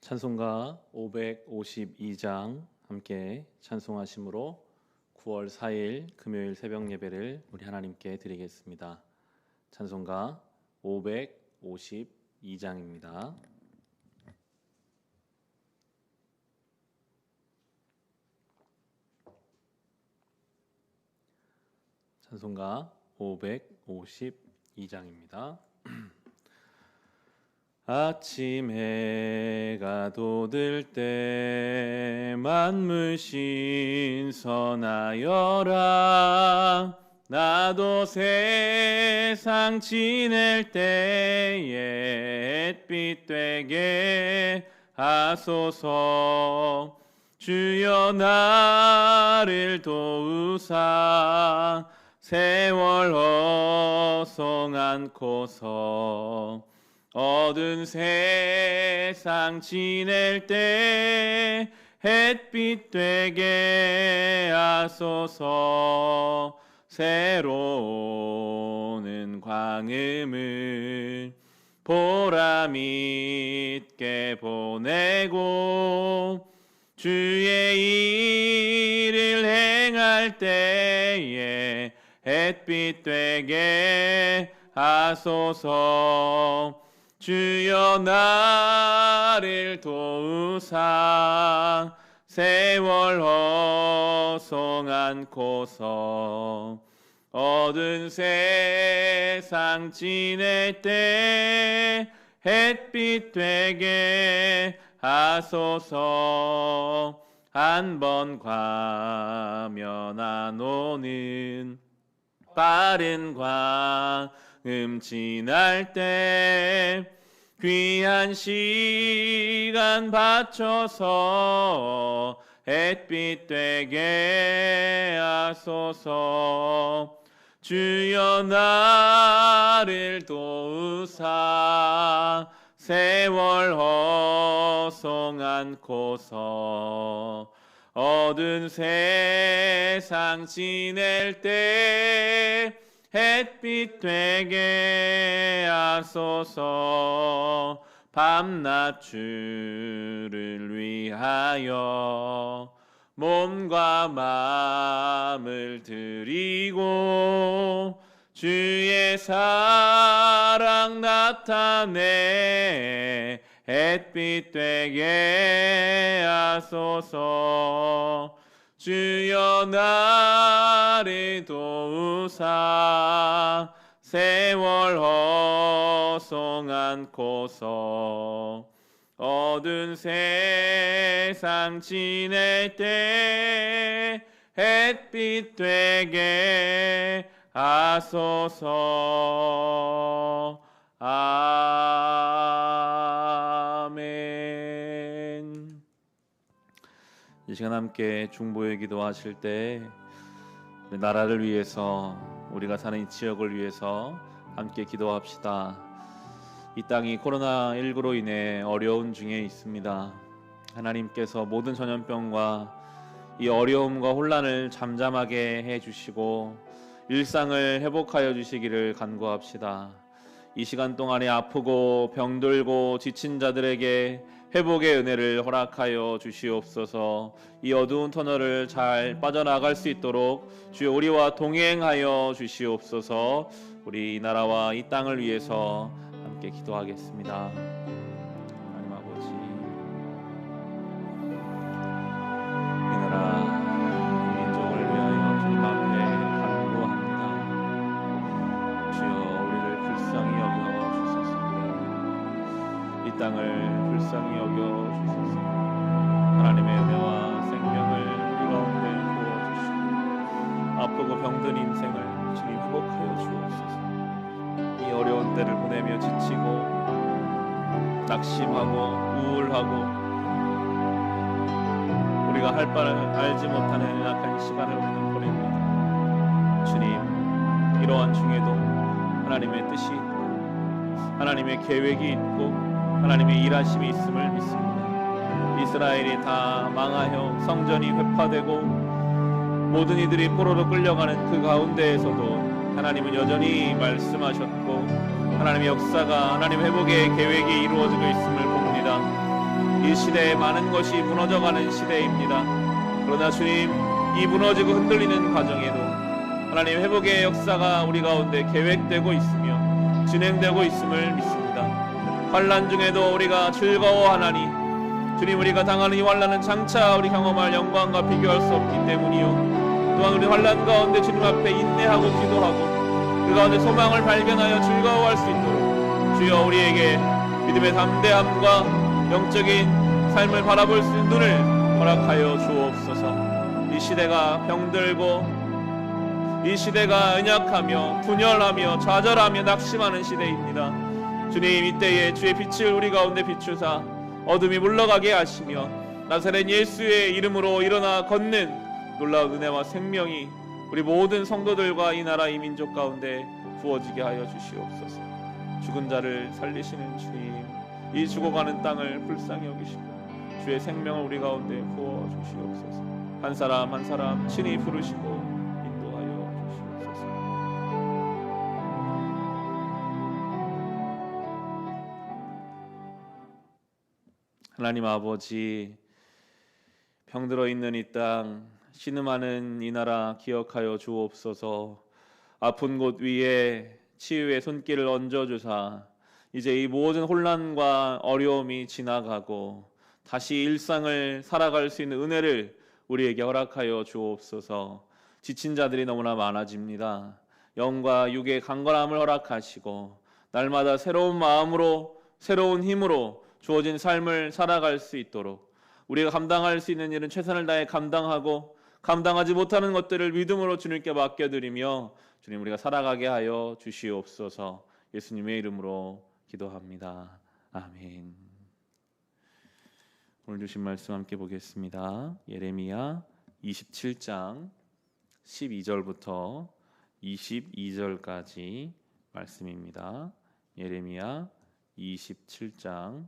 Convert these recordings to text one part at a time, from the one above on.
찬송가 552장 함께 찬송하심으로 9월 4일 금요일 새벽 예배를 우리 하나님께 드리겠습니다. 찬송가 552장입니다. 찬송가 552장입니다. 아침 해가 돋을 때 만물 신선하여라. 나도 세상 지낼 때에 햇빛 되게 하소서. 주여 나를 도우사 세월 허송 않고서 어두운 세상 지낼 때 햇빛 되게 하소서. 새로운 광음을 보람 있게 보내고 주의 일을 행할 때에 햇빛 되게 하소서. 주여 나를 도우사 세월 허송 않고서 어두운 세상 지낼 때 햇빛 되게 하소서. 한 번 가면 안 오는 빠른 광음 지날 때 귀한 시간 바쳐서 햇빛 되게 하소서. 주여 나를 도우사 세월 허송 않고서 어두운 세상 지낼 때 햇빛 되게 하소서. 밤낮 주를 위하여 몸과 마음을 드리고 주의 사랑 나타내 햇빛 되게 하소서. 주여 나를 도우사 세월 허송 않고서 어두운 세상 지낼 때 햇빛 되게 하소서. 아멘. 이 시간 함께 중보의 기도하실 때 우리 나라를 위해서, 우리가 사는 이 지역을 위해서 함께 기도합시다. 이 땅이 코로나19로 인해 어려운 중에 있습니다. 하나님께서 모든 전염병과 이 어려움과 혼란을 잠잠하게 해주시고 일상을 회복하여 주시기를 간구합시다. 이 시간 동안에 아프고 병들고 지친 자들에게 회복의 은혜를 허락하여 주시옵소서. 이 어두운 터널을 잘 빠져나갈 수 있도록 주여 우리와 동행하여 주시옵소서. 우리 이 나라와 이 땅을 위해서 함께 기도하겠습니다. 하나님 아버지, 이 나라 민족을 위하여 주님 앞에 간구합니다. 주여 우리를 불쌍히 여겨 주소서. 이 땅을 불쌍히 여겨 주소서. 하나님의 은혜와 생명을 우리 가운데 부어주시고 아프고 병든 인생을 주님 회복하여 주옵소서. 이 어려운 때를 보내며 지치고 낙심하고 우울하고 우리가 할 바를 알지 못하는 약한 시간을 우리는 보냅니다. 주님, 이러한 중에도 하나님의 뜻이 있고 하나님의 계획이 있고 하나님의 일하심이 있음을 믿습니다. 이스라엘이 다 망하여 성전이 회파되고 모든 이들이 포로로 끌려가는 그 가운데에서도 하나님은 여전히 말씀하셨고 하나님의 역사가, 하나님 회복의 계획이 이루어지고 있음을 봅니다. 이 시대에 많은 것이 무너져가는 시대입니다. 그러나 주님, 이 무너지고 흔들리는 과정에도 하나님 회복의 역사가 우리 가운데 계획되고 있으며 진행되고 있음을 믿습니다. 환난 중에도 우리가 즐거워하나니 주님, 우리가 당하는 이 환난은 장차 우리 경험할 영광과 비교할 수 없기 때문이요, 또한 우리 환난 가운데 주님 앞에 인내하고 기도하고 그 가운데 소망을 발견하여 즐거워할 수 있도록 주여 우리에게 믿음의 담대함과 영적인 삶을 바라볼 수 있는 눈을 허락하여 주옵소서. 이 시대가 병들고 이 시대가 연약하며 분열하며 좌절하며 낙심하는 시대입니다. 주님, 이때에 주의 빛을 우리 가운데 비추사 어둠이 물러가게 하시며 나사렛 예수의 이름으로 일어나 걷는 놀라운 은혜와 생명이 우리 모든 성도들과 이 나라 이 민족 가운데 부어지게 하여 주시옵소서. 죽은 자를 살리시는 주님, 이 죽어가는 땅을 불쌍히 여기시고 주의 생명을 우리 가운데 부어 주시옵소서. 한 사람 한 사람 친히 부르시고 하나님 아버지, 병들어 있는 이 땅, 신음하는 이 나라 기억하여 주옵소서. 아픈 곳 위에 치유의 손길을 얹어주사 이제 이 모든 혼란과 어려움이 지나가고 다시 일상을 살아갈 수 있는 은혜를 우리에게 허락하여 주옵소서. 지친 자들이 너무나 많아집니다. 영과 육의 강건함을 허락하시고 날마다 새로운 마음으로 새로운 힘으로 주어진 삶을 살아갈 수 있도록 우리가 감당할 수 있는 일은 최선을 다해 감당하고 감당하지 못하는 것들을 믿음으로 주님께 맡겨드리며 주님, 우리가 살아가게 하여 주시옵소서. 예수님의 이름으로 기도합니다. 아멘. 오늘 주신 말씀 함께 보겠습니다. 예레미야 27장 12절부터 22절까지 말씀입니다. 예레미야 27장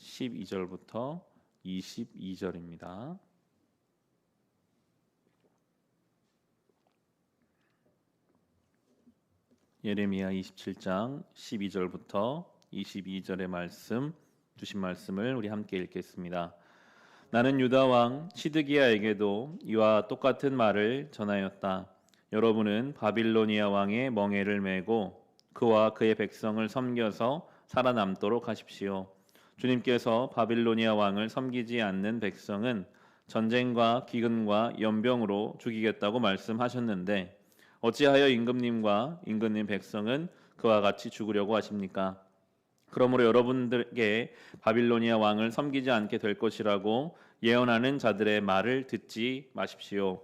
12절부터 22절입니다. 예레미야 27장 12절부터 22절의 말씀, 주신 말씀을 우리 함께 읽겠습니다. 나는 유다 왕 시드기야에게도 이와 똑같은 말을 전하였다. 여러분은 바빌로니아 왕의 멍에를 메고 그와 그의 백성을 섬겨서 살아남도록 하십시오. 주님께서 바빌로니아 왕을 섬기지 않는 백성은 전쟁과 기근과 연병으로 죽이겠다고 말씀하셨는데 어찌하여 임금님과 임금님 백성은 그와 같이 죽으려고 하십니까? 그러므로 여러분들에게 바빌로니아 왕을 섬기지 않게 될 것이라고 예언하는 자들의 말을 듣지 마십시오.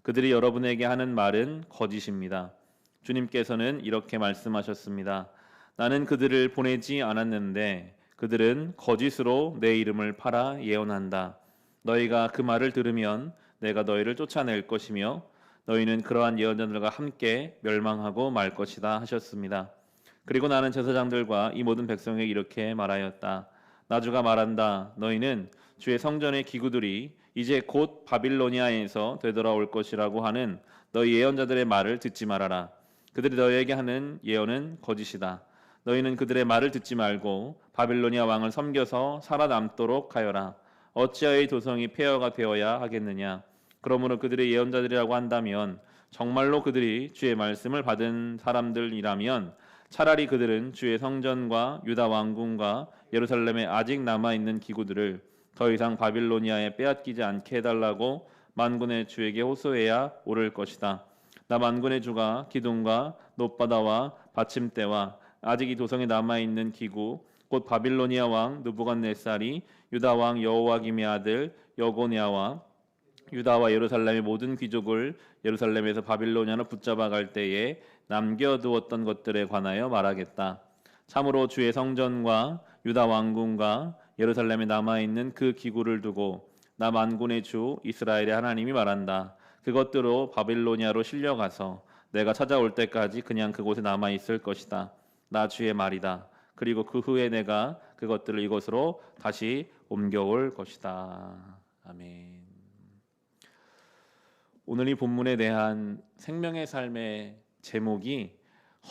그들이 여러분에게 하는 말은 거짓입니다. 주님께서는 이렇게 말씀하셨습니다. 나는 그들을 보내지 않았는데 그들은 거짓으로 내 이름을 팔아 예언한다. 너희가 그 말을 들으면 내가 너희를 쫓아낼 것이며 너희는 그러한 예언자들과 함께 멸망하고 말 것이다 하셨습니다. 그리고 나는 제사장들과 이 모든 백성에게 이렇게 말하였다. 나주가 말한다. 너희는 주의 성전의 기구들이 이제 곧 바빌로니아에서 되돌아올 것이라고 하는 너희 예언자들의 말을 듣지 말아라. 그들이 너희에게 하는 예언은 거짓이다. 너희는 그들의 말을 듣지 말고 바빌로니아 왕을 섬겨서 살아남도록 하여라. 어찌하여 이 도성이 폐허가 되어야 하겠느냐. 그러므로 그들의 예언자들이라고 한다면 정말로 그들이 주의 말씀을 받은 사람들이라면 차라리 그들은 주의 성전과 유다 왕궁과 예루살렘에 아직 남아있는 기구들을 더 이상 바빌로니아에 빼앗기지 않게 해달라고 만군의 주에게 호소해야 옳을 것이다. 나 만군의 주가 기둥과 놋바다와 받침대와 아직 이 도성에 남아있는 기구 곧 바빌로니아 왕 느부갓네살이 유다 왕 여호와김의 아들 여고냐와 유다와 예루살렘의 모든 귀족을 예루살렘에서 바빌로니아로 붙잡아 갈 때에 남겨두었던 것들에 관하여 말하겠다. 참으로 주의 성전과 유다 왕궁과 예루살렘에 남아있는 그 기구를 두고 나 만군의 주 이스라엘의 하나님이 말한다. 그것들로 바빌로니아로 실려가서 내가 찾아올 때까지 그냥 그곳에 남아있을 것이다. 나 주의 말이다. 그리고 그 후에 내가 그것들을 이곳으로 다시 옮겨올 것이다. 아멘. 오늘 이 본문에 대한 생명의 삶의 제목이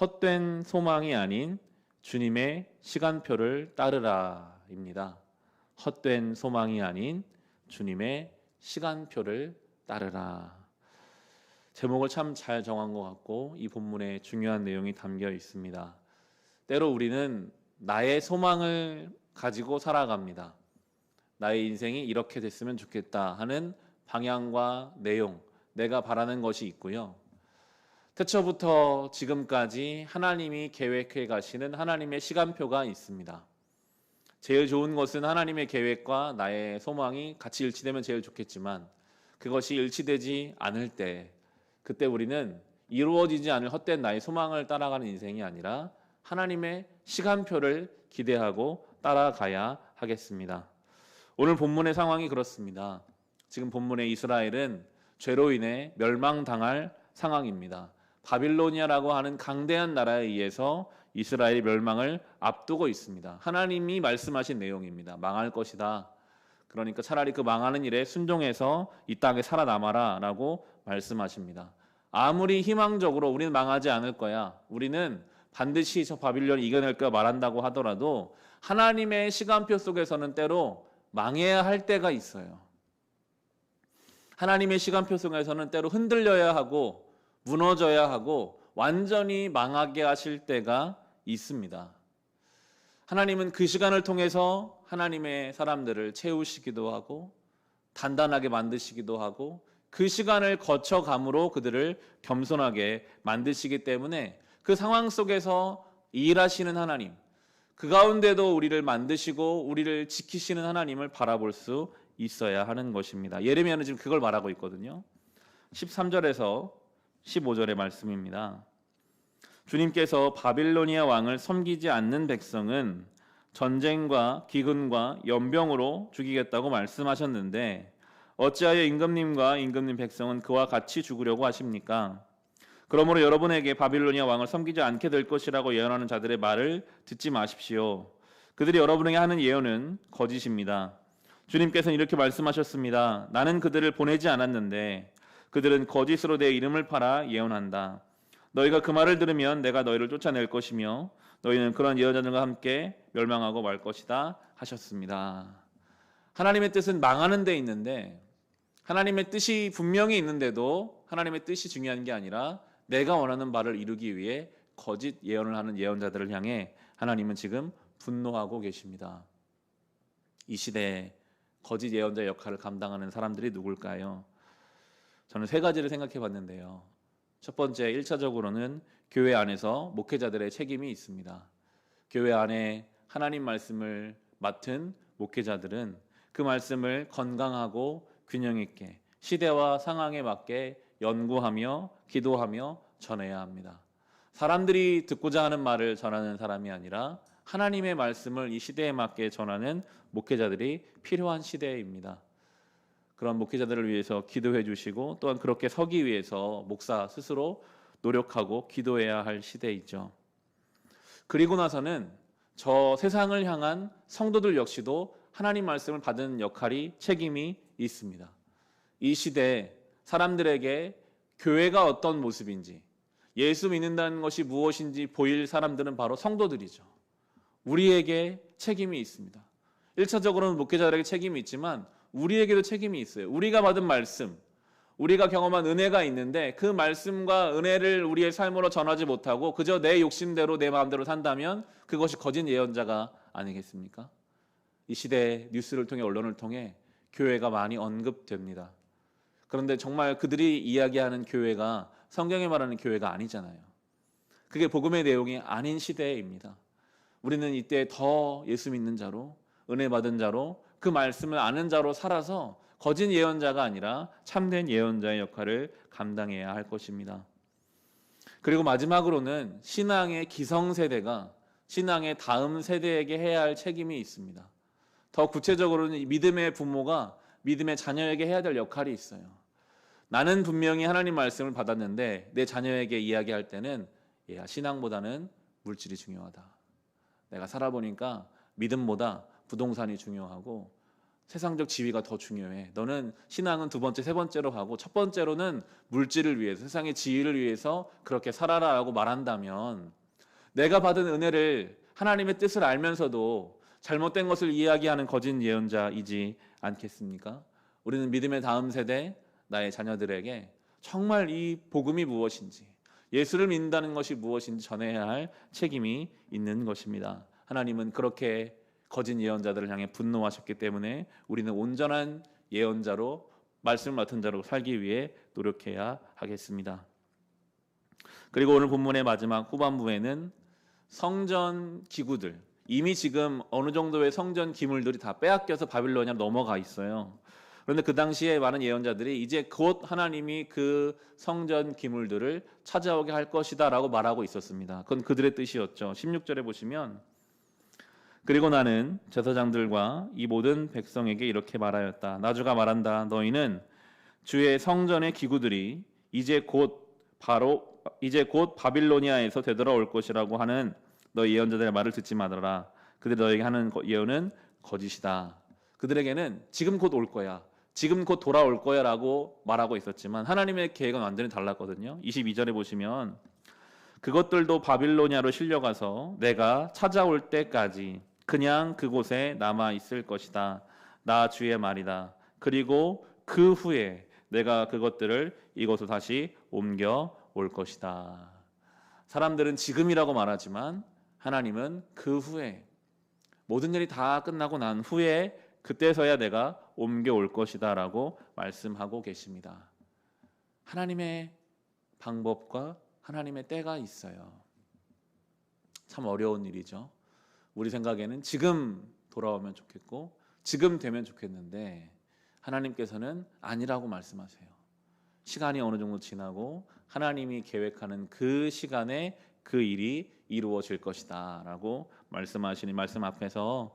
헛된 소망이 아닌 주님의 시간표를 따르라입니다. 헛된 소망이 아닌 주님의 시간표를 따르라. 제목을 참 잘 정한 것 같고 이 본문에 중요한 내용이 담겨 있습니다. 때로 우리는 나의 소망을 가지고 살아갑니다. 나의 인생이 이렇게 됐으면 좋겠다 하는 방향과 내용, 내가 바라는 것이 있고요. 태초부터 지금까지 하나님이 계획해 가시는 하나님의 시간표가 있습니다. 제일 좋은 것은 하나님의 계획과 나의 소망이 같이 일치되면 제일 좋겠지만 그것이 일치되지 않을 때 그때 우리는 이루어지지 않을 헛된 나의 소망을 따라가는 인생이 아니라 하나님의 시간표를 기대하고 따라가야 하겠습니다. 오늘 본문의 상황이 그렇습니다. 지금 본문의 이스라엘은 죄로 인해 멸망당할 상황입니다. 바빌로니아라고 하는 강대한 나라에 의해서 이스라엘이 멸망을 앞두고 있습니다. 하나님이 말씀하신 내용입니다. 망할 것이다. 그러니까 차라리 그 망하는 일에 순종해서 이 땅에 살아남아라 라고 말씀하십니다. 아무리 희망적으로 우리는 망하지 않을 거야, 우리는 반드시 저 바빌론을 이겨낼 거야 말한다고 하더라도 하나님의 시간표 속에서는 때로 망해야 할 때가 있어요. 하나님의 시간표 속에서는 때로 흔들려야 하고 무너져야 하고 완전히 망하게 하실 때가 있습니다. 하나님은 그 시간을 통해서 하나님의 사람들을 채우시기도 하고 단단하게 만드시기도 하고 그 시간을 거쳐감으로 그들을 겸손하게 만드시기 때문에 그 상황 속에서 일하시는 하나님, 그 가운데도 우리를 만드시고 우리를 지키시는 하나님을 바라볼 수 있어야 하는 것입니다. 예레미야는 지금 그걸 말하고 있거든요. 13절에서 15절의 말씀입니다. 주님께서 바빌로니아 왕을 섬기지 않는 백성은 전쟁과 기근과 연병으로 죽이겠다고 말씀하셨는데 어찌하여 임금님과 임금님 백성은 그와 같이 죽으려고 하십니까? 그러므로 여러분에게 바빌로니아 왕을 섬기지 않게 될 것이라고 예언하는 자들의 말을 듣지 마십시오. 그들이 여러분에게 하는 예언은 거짓입니다. 주님께서는 이렇게 말씀하셨습니다. 나는 그들을 보내지 않았는데 그들은 거짓으로 내 이름을 팔아 예언한다. 너희가 그 말을 들으면 내가 너희를 쫓아낼 것이며 너희는 그런 예언자들과 함께 멸망하고 말 것이다 하셨습니다. 하나님의 뜻은 망하는 데 있는데 하나님의 뜻이 분명히 있는데도 하나님의 뜻이 중요한 게 아니라 내가 원하는 바를 이루기 위해 거짓 예언을 하는 예언자들을 향해 하나님은 지금 분노하고 계십니다. 이 시대에 거짓 예언자 역할을 감당하는 사람들이 누굴까요? 저는 세 가지를 생각해 봤는데요. 첫 번째, 1차적으로는 교회 안에서 목회자들의 책임이 있습니다. 교회 안에 하나님 말씀을 맡은 목회자들은 그 말씀을 건강하고 균형 있게 시대와 상황에 맞게 연구하며 기도하며 전해야 합니다. 사람들이 듣고자 하는 말을 전하는 사람이 아니라 하나님의 말씀을 이 시대에 맞게 전하는 목회자들이 필요한 시대입니다. 그런 목회자들을 위해서 기도해 주시고 또한 그렇게 서기 위해서 목사 스스로 노력하고 기도해야 할 시대이죠. 그리고 나서는 저 세상을 향한 성도들 역시도 하나님 말씀을 받은 역할이 책임이 있습니다. 이 시대에 사람들에게 교회가 어떤 모습인지 예수 믿는다는 것이 무엇인지 보일 사람들은 바로 성도들이죠. 우리에게 책임이 있습니다. 1차적으로는 목회자들에게 책임이 있지만 우리에게도 책임이 있어요. 우리가 받은 말씀, 우리가 경험한 은혜가 있는데 그 말씀과 은혜를 우리의 삶으로 전하지 못하고 그저 내 욕심대로 내 마음대로 산다면 그것이 거짓 예언자가 아니겠습니까? 이 시대의 뉴스를 통해 언론을 통해 교회가 많이 언급됩니다. 그런데 정말 그들이 이야기하는 교회가 성경에 말하는 교회가 아니잖아요. 그게 복음의 내용이 아닌 시대입니다. 우리는 이때 더 예수 믿는 자로 은혜 받은 자로 그 말씀을 아는 자로 살아서 거짓 예언자가 아니라 참된 예언자의 역할을 감당해야 할 것입니다. 그리고 마지막으로는 신앙의 기성세대가 신앙의 다음 세대에게 해야 할 책임이 있습니다. 더 구체적으로는 믿음의 부모가 믿음의 자녀에게 해야 될 역할이 있어요. 나는 분명히 하나님 말씀을 받았는데 내 자녀에게 이야기할 때는 얘야, 신앙보다는 물질이 중요하다. 내가 살아보니까 믿음보다 부동산이 중요하고 세상적 지위가 더 중요해. 너는 신앙은 두 번째, 세 번째로 하고 첫 번째로는 물질을 위해서, 세상의 지위를 위해서 그렇게 살아라라고 말한다면 내가 받은 은혜를 하나님의 뜻을 알면서도 잘못된 것을 이야기하는 거짓 예언자이지 않겠습니까? 우리는 믿음의 다음 세대, 나의 자녀들에게 정말 이 복음이 무엇인지, 예수를 믿는다는 것이 무엇인지 전해야 할 책임이 있는 것입니다. 하나님은 그렇게 거짓 예언자들을 향해 분노하셨기 때문에 우리는 온전한 예언자로, 말씀을 맡은 자로 살기 위해 노력해야 하겠습니다. 그리고 오늘 본문의 마지막 후반부에는 성전 기구들, 이미 지금 어느 정도의 성전 기물들이 다 빼앗겨서 바빌로니아로 넘어가 있어요. 그런데 그 당시에 많은 예언자들이 이제 곧 하나님이 그 성전 기물들을 찾아오게 할 것이다 라고 말하고 있었습니다. 그건 그들의 뜻이었죠. 16절에 보시면, 그리고 나는 제사장들과 이 모든 백성에게 이렇게 말하였다. 나주가 말한다. 너희는 주의 성전의 기구들이 이제 곧 바빌로니아에서 되돌아올 것이라고 하는 너희 예언자들의 말을 듣지 말아라. 그들이 너에게 하는 예언은 거짓이다. 그들에게는 지금 곧 올 거야, 지금 곧 돌아올 거야 라고 말하고 있었지만 하나님의 계획은 완전히 달랐거든요. 22절에 보시면, 그것들도 바빌로니아로 실려가서 내가 찾아올 때까지 그냥 그곳에 남아 있을 것이다. 나 주의 말이다. 그리고 그 후에 내가 그것들을 이곳으로 다시 옮겨 올 것이다. 사람들은 지금이라고 말하지만 하나님은 그 후에, 모든 일이 다 끝나고 난 후에 그때서야 내가 옮겨 올 것이다 라고 말씀하고 계십니다. 하나님의 방법과 하나님의 때가 있어요. 참 어려운 일이죠. 우리 생각에는 지금 돌아오면 좋겠고 지금 되면 좋겠는데 하나님께서는 아니라고 말씀하세요. 시간이 어느 정도 지나고 하나님이 계획하는 그 시간에 그 일이 이루어질 것이다 라고 말씀하시니, 말씀 앞에서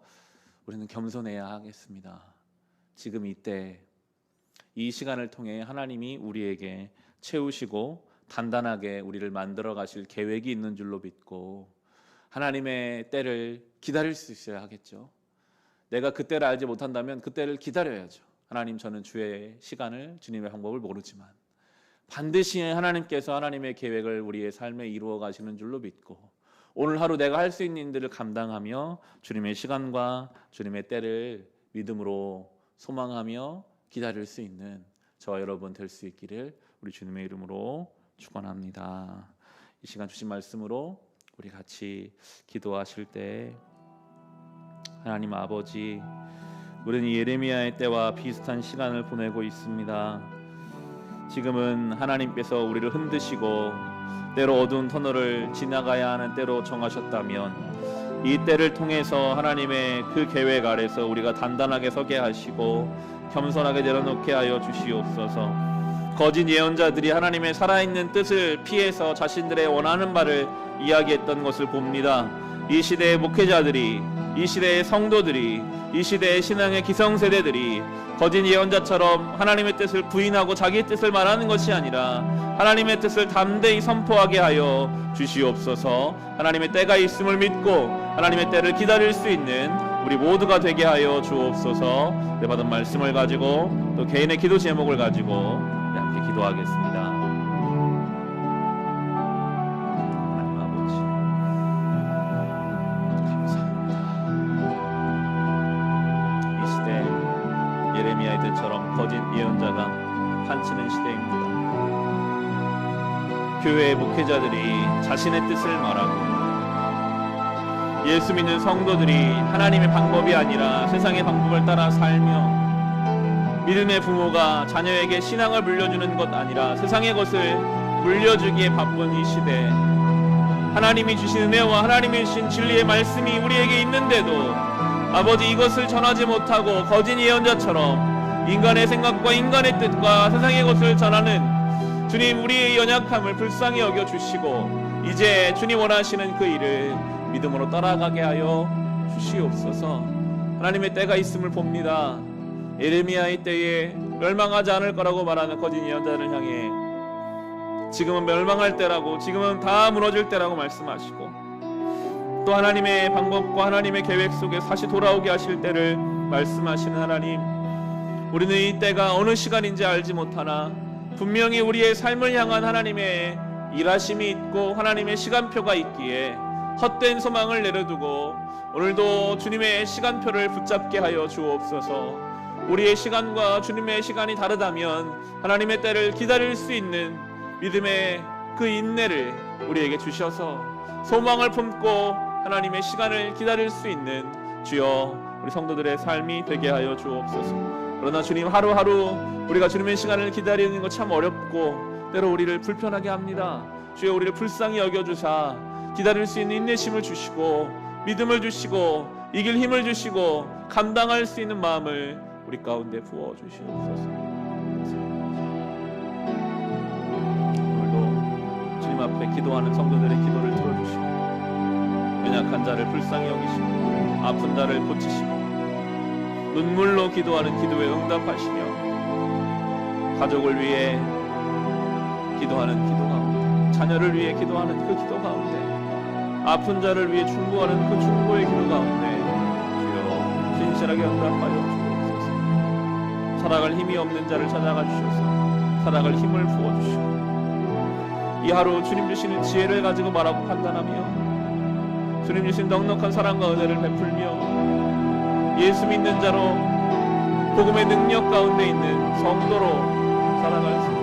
우리는 겸손해야 하겠습니다. 지금 이때 이 시간을 통해 하나님이 우리에게 채우시고 단단하게 우리를 만들어 가실 계획이 있는 줄로 믿고 하나님의 때를 기다릴 수 있어야 하겠죠. 내가 그때를 알지 못한다면 그때를 기다려야죠. 하나님, 저는 주의 시간을, 주님의 방법을 모르지만 반드시 하나님께서 하나님의 계획을 우리의 삶에 이루어 가시는 줄로 믿고 오늘 하루 내가 할 수 있는 일들을 감당하며 주님의 시간과 주님의 때를 믿음으로 소망하며 기다릴 수 있는 저와 여러분 될 수 있기를 우리 주님의 이름으로 축원합니다. 이 시간 주신 말씀으로 우리 같이 기도하실 때, 하나님 아버지, 우리는 예레미야의 때와 비슷한 시간을 보내고 있습니다. 지금은 하나님께서 우리를 흔드시고 때로 어두운 터널을 지나가야 하는 때로 정하셨다면 이 때를 통해서 하나님의 그 계획 아래서 우리가 단단하게 서게 하시고 겸손하게 내려놓게 하여 주시옵소서. 거짓 예언자들이 하나님의 살아있는 뜻을 피해서 자신들의 원하는 바를 이야기했던 것을 봅니다. 이 시대의 목회자들이, 이 시대의 성도들이, 이 시대의 신앙의 기성세대들이 거짓 예언자처럼 하나님의 뜻을 부인하고 자기 뜻을 말하는 것이 아니라 하나님의 뜻을 담대히 선포하게 하여 주시옵소서. 하나님의 때가 있음을 믿고 하나님의 때를 기다릴 수 있는 우리 모두가 되게 하여 주옵소서. 내 받은 말씀을 가지고 또 개인의 기도 제목을 가지고 함께 기도하겠습니다. 하나님 아버지, 감사합니다. 이 시대 예레미야의 뜻처럼 거짓 예언자가 판치는 시대입니다. 교회의 목회자들이 자신의 뜻을 말하고 예수 믿는 성도들이 하나님의 방법이 아니라 세상의 방법을 따라 살며 믿음의 부모가 자녀에게 신앙을 물려주는 것 아니라 세상의 것을 물려주기에 바쁜 이 시대, 하나님이 주신 은혜와 하나님이 주신 진리의 말씀이 우리에게 있는데도 아버지, 이것을 전하지 못하고 거짓 예언자처럼 인간의 생각과 인간의 뜻과 세상의 것을 전하는 주님, 우리의 연약함을 불쌍히 여겨주시고 이제 주님 원하시는 그 일을 믿음으로 따라가게 하여 주시옵소서. 하나님의 때가 있음을 봅니다. 예레미야의 때에 멸망하지 않을 거라고 말하는 거짓 예언자를 향해 지금은 멸망할 때라고, 지금은 다 무너질 때라고 말씀하시고 또 하나님의 방법과 하나님의 계획 속에 다시 돌아오게 하실 때를 말씀하시는 하나님, 우리는 이 때가 어느 시간인지 알지 못하나 분명히 우리의 삶을 향한 하나님의 일하심이 있고 하나님의 시간표가 있기에 헛된 소망을 내려두고 오늘도 주님의 시간표를 붙잡게 하여 주옵소서. 우리의 시간과 주님의 시간이 다르다면 하나님의 때를 기다릴 수 있는 믿음의 그 인내를 우리에게 주셔서 소망을 품고 하나님의 시간을 기다릴 수 있는 주여 우리 성도들의 삶이 되게 하여 주옵소서. 그러나 주님, 하루하루 우리가 주님의 시간을 기다리는 것 참 어렵고 때로 우리를 불편하게 합니다. 주여, 우리를 불쌍히 여겨주사 기다릴 수 있는 인내심을 주시고 믿음을 주시고 이길 힘을 주시고 감당할 수 있는 마음을 우리 가운데 부어주시옵소서. 오늘도 주님 앞에 기도하는 성도들의 기도를 들어주시고 연약한 자를 불쌍히 여기시고 아픈 자를 고치시고 눈물로 기도하는 기도에 응답하시며 가족을 위해 기도하는 기도 가운데, 자녀를 위해 기도하는 그 기도 가운데, 아픈 자를 위해 중보하는 그 중보의 기도 가운데 주여 진실하게 응답하여 주옵소서. 살아갈 힘이 없는 자를 찾아가 주셔서 살아갈 힘을 부어주시고 이 하루 주님 주시는 지혜를 가지고 말하고 판단하며 주님 주신 넉넉한 사랑과 은혜를 베풀며 예수 믿는 자로 복음의 능력 가운데 있는 성도로 살아갈 수 있는